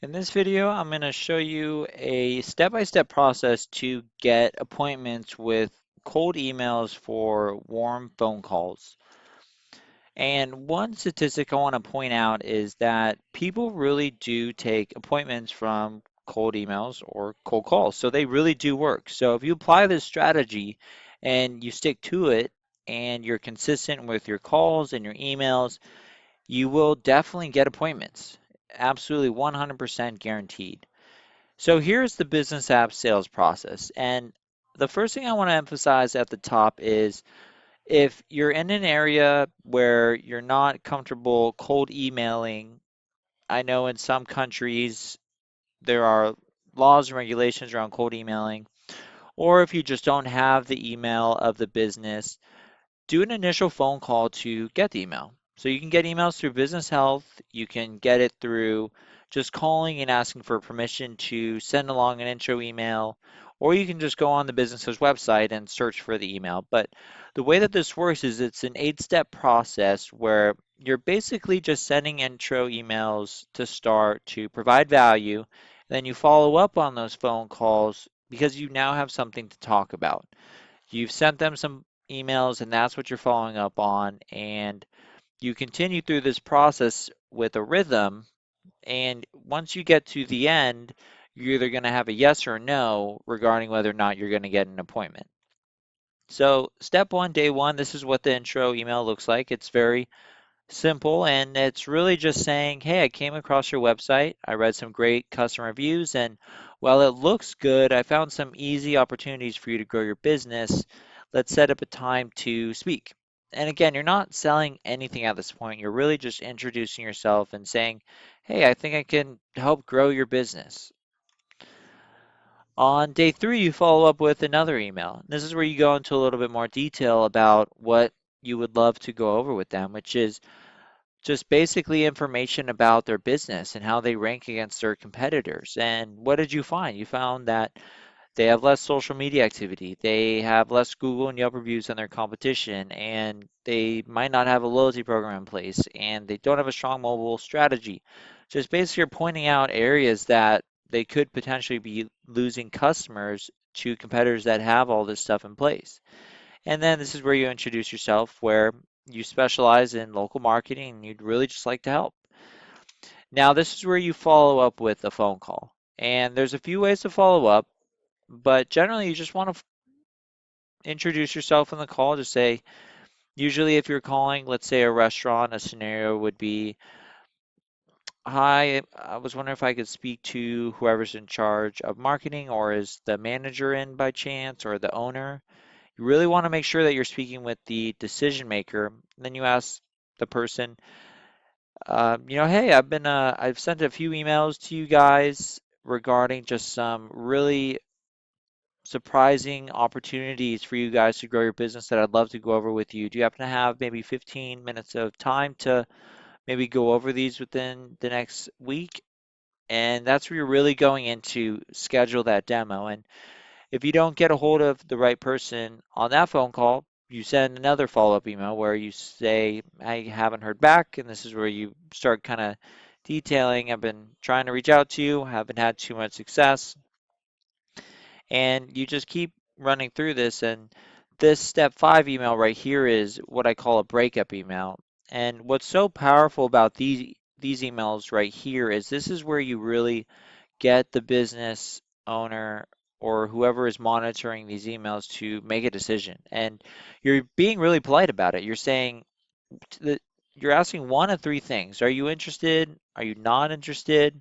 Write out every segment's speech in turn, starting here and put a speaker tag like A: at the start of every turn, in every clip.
A: In this video, I'm going to show you a step-by-step process to get appointments with cold emails for warm phone calls. And one statistic I want to point out is that people really do take appointments from cold emails or cold calls. So they really do work. So if you apply this strategy and you stick to it and you're consistent with your calls and your emails, you will definitely get appointments. Absolutely 100% guaranteed. So here's the business app sales process. And the first thing I want to emphasize at the top is if you're in an area where you're not comfortable cold emailing, I know in some countries there are laws and regulations around cold emailing, or if you just don't have the email of the business, do an initial phone call to get the email. So you can get emails through Business Health, you can get it through just calling and asking for permission to send along an intro email, or you can just go on the business's website and search for the email. But the way that this works is it's an 8-step process where you're basically just sending intro emails to start to provide value, and then you follow up on those phone calls because you now have something to talk about. You've sent them some emails and that's what you're following up on. And you continue through this process with a rhythm. And once you get to the end, you're either going to have a yes or a no regarding whether or not you're going to get an appointment. So, step one, day one, this is what the intro email looks like. It's very simple, and it's really just saying, hey, I came across your website. I read some great customer reviews, and while it looks good, I found some easy opportunities for you to grow your business. Let's set up a time to speak. And again, you're not selling anything at this point. You're really just introducing yourself and saying, hey, I think I can help grow your business. On day three, you follow up with another email. This is where you go into a little bit more detail about what you would love to go over with them, which is just basically information about their business and how they rank against their competitors. And what did you find? You found that they have less social media activity, they have less Google and Yelp reviews than their competition, and they might not have a loyalty program in place, and they don't have a strong mobile strategy. Just basically you're pointing out areas that they could potentially be losing customers to competitors that have all this stuff in place. And then this is where you introduce yourself, where you specialize in local marketing and you'd really just like to help. Now, this is where you follow up with a phone call. And there's a few ways to follow up, but generally you just want to introduce yourself in the call. Just say, usually if you're calling, let's say a restaurant, a scenario would be, hi, I was wondering if I could speak to whoever's in charge of marketing, or is the manager in by chance, or the owner? You really want to make sure that you're speaking with the decision maker. Then you ask the person, hey, I've sent a few emails to you guys regarding just some really surprising opportunities for you guys to grow your business that I'd love to go over with you. Do you happen to have maybe 15 minutes of time to maybe go over these within the next week? And that's where you're really going in to schedule that demo. And if you don't get a hold of the right person on that phone call, you send another follow-up email where you say, I haven't heard back, and this is where you start kind of detailing, I've been trying to reach out to you, haven't had too much success, and you just keep running through this. And this step five email right here is what I call a breakup email. And what's so powerful about these emails right here is this is where you really get the business owner or whoever is monitoring these emails to make a decision. And you're being really polite about it. You're saying that you're asking one of three things. Are you interested? Are you not interested?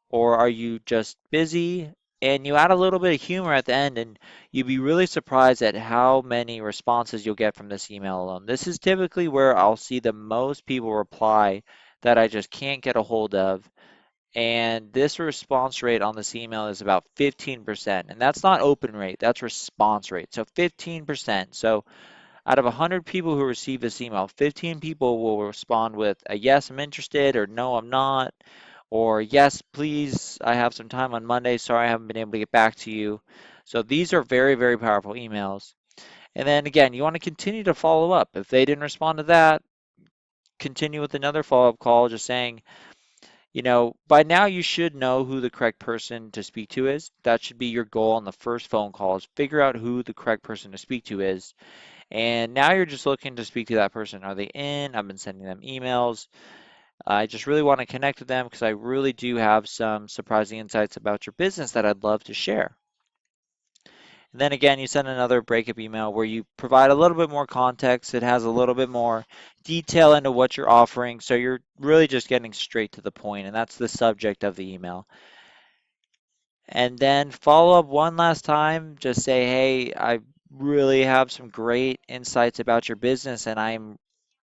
A: Or are you just busy? And you add a little bit of humor at the end, and you'd be really surprised at how many responses you'll get from this email alone. This is typically where I'll see the most people reply that I just can't get a hold of, and this response rate on this email is about 15%. And that's not open rate, that's response rate. So 15%. So out of 100 people who receive this email, 15 people will respond with a yes, I'm interested, or no, I'm not, or yes, please, I have some time on Monday. Sorry, I haven't been able to get back to you. So these are very, very powerful emails. And then again, you want to continue to follow up. If they didn't respond to that, continue with another follow-up call just saying, By now you should know who the correct person to speak to is. That should be your goal on the first phone call is figure out who the correct person to speak to is. And now you're just looking to speak to that person. Are they in? I've been sending them emails. I just really want to connect with them because I really do have some surprising insights about your business that I'd love to share. And then again, you send another breakup email where you provide a little bit more context. It has a little bit more detail into what you're offering. So you're really just getting straight to the point, and that's the subject of the email. And then follow up one last time. Just say, hey, I really have some great insights about your business, and I'm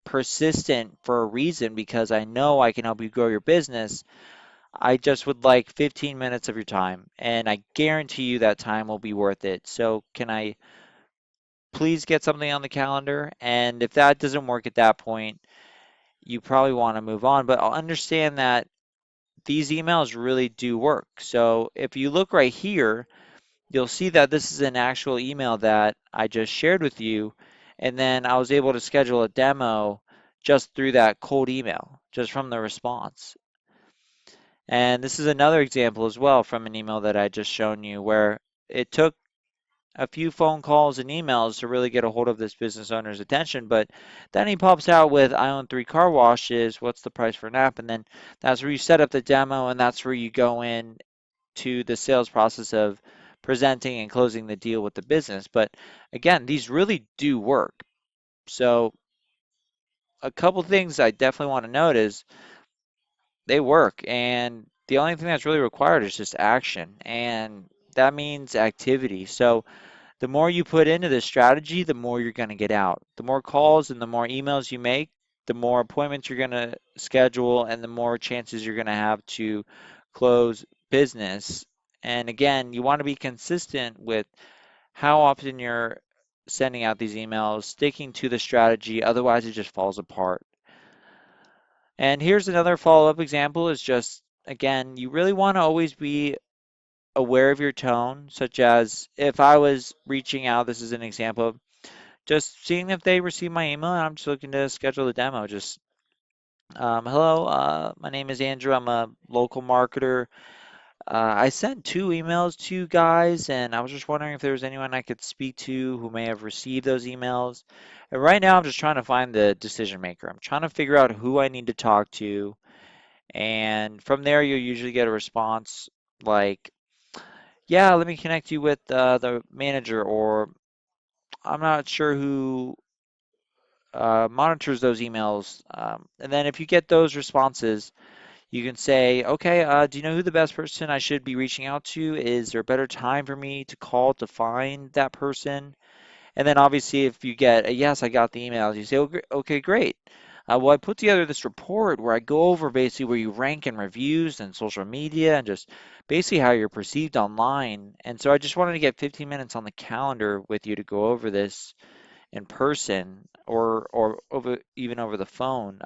A: persistent for a reason because I know I can help you grow your business. I just would like 15 minutes of your time, and I guarantee you that time will be worth it. So, can I please get something on the calendar? And if that doesn't work at that point, you probably want to move on. But I'll understand that these emails really do work. So, if you look right here, you'll see that this is an actual email that I just shared with you. And then I was able to schedule a demo just through that cold email, just from the response. And this is another example as well from an email that I just shown you where it took a few phone calls and emails to really get a hold of this business owner's attention. But then he pops out with, I own 3 car washes. What's the price for an app? And then that's where you set up the demo, and that's where you go in to the sales process of presenting and closing the deal with the business. But again, these really do work. So a couple things I definitely want to note is they work, and the only thing that's really required is just action, and that means activity. So the more you put into this strategy, the more you're going to get out. The more calls and the more emails you make, the more appointments you're going to schedule, and the more chances you're going to have to close business. And again, you want to be consistent with how often you're sending out these emails, sticking to the strategy, otherwise it just falls apart. And here's another follow-up example is just, again, you really want to always be aware of your tone, such as if I was reaching out, this is an example, just seeing if they receive my email and I'm just looking to schedule the demo. Just, hello, my name is Andrew. I'm a local marketer. I sent 2 emails to you guys, and I was just wondering if there was anyone I could speak to who may have received those emails. And right now, I'm just trying to find the decision maker. I'm trying to figure out who I need to talk to. And from there, you'll usually get a response like, yeah, let me connect you with the manager, or I'm not sure who monitors those emails. And then if you get those responses, you can say, okay, do you know who the best person I should be reaching out to? Is there a better time for me to call to find that person? And then obviously, if you get a yes, I got the emails, you say, okay, okay, great. Well, I put together this report where I go over basically where you rank in reviews and social media and just basically how you're perceived online. And so I just wanted to get 15 minutes on the calendar with you to go over this in person or over even over the phone.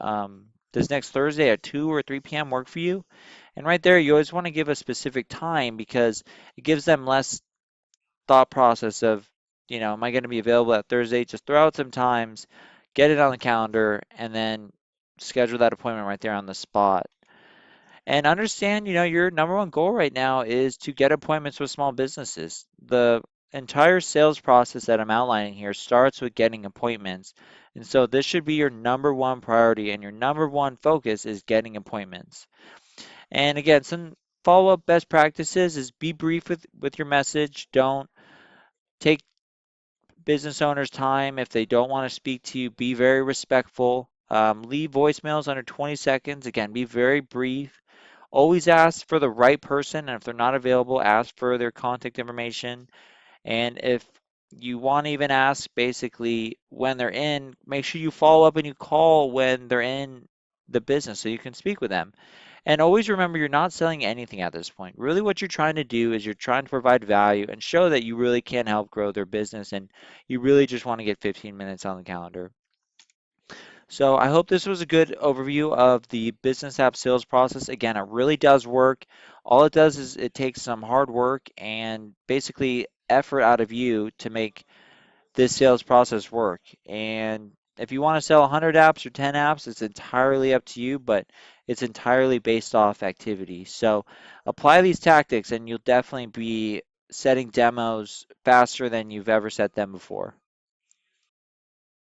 A: Does next Thursday at 2 or 3 p.m. work for you? And right there, you always want to give a specific time because it gives them less thought process of, am I going to be available at Thursday? Just throw out some times, get it on the calendar, and then schedule that appointment right there on the spot. And understand, your number one goal right now is to get appointments with small businesses. The entire sales process that I'm outlining here starts with getting appointments. And so this should be your number one priority, and your number one focus is getting appointments. And again, some follow-up best practices is be brief with your message. Don't take business owners' time if they don't want to speak to you. Be very respectful. Leave voicemails under 20 seconds. Again, be very brief. Always ask for the right person, and if they're not available, ask for their contact information. And if you want to even ask basically when they're in, make sure you follow up and you call when they're in the business so you can speak with them. And always remember, you're not selling anything at this point. Really, what you're trying to do is you're trying to provide value and show that you really can help grow their business, and you really just want to get 15 minutes on the calendar. So I hope this was a good overview of the business app sales process. Again, it really does work. All it does is it takes some hard work and basically effort out of you to make this sales process work. And if you want to sell 100 apps or 10 apps, it's entirely up to you, but It's entirely based off activity. So apply these tactics and you'll definitely be setting demos faster than you've ever set them before.